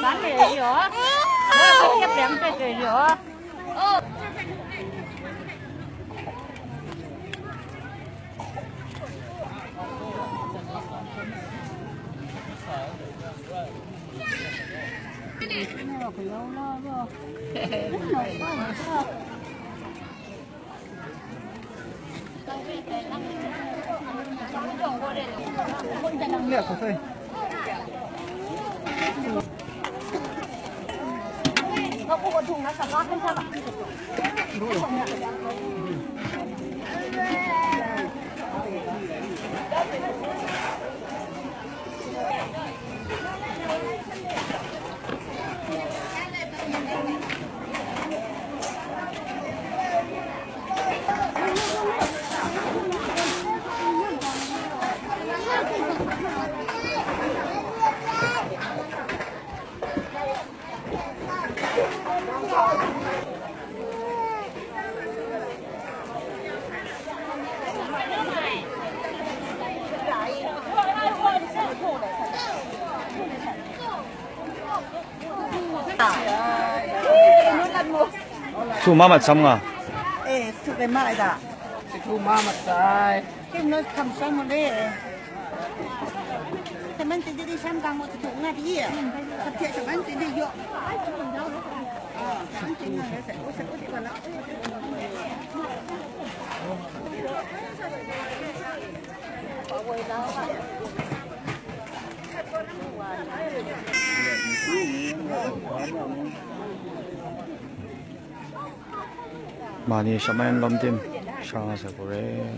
bán này rồi nó tiếp đếm cái gì rồi Nè, có thể. có bộ thùng nó sắp lót lên sao ạ? Chú má mặt xong à? Ê, chú cái mại đã. Chú má mặt sai. Cái nó cầm xong một đi. Thì mình chỉ đi xem càng một chú ngay đi à? Thật chuyện cho mình chỉ đi dọn. Mình chỉ là sẽ có lắm. 많이 샤마엔 럼딤 샤가서 그래.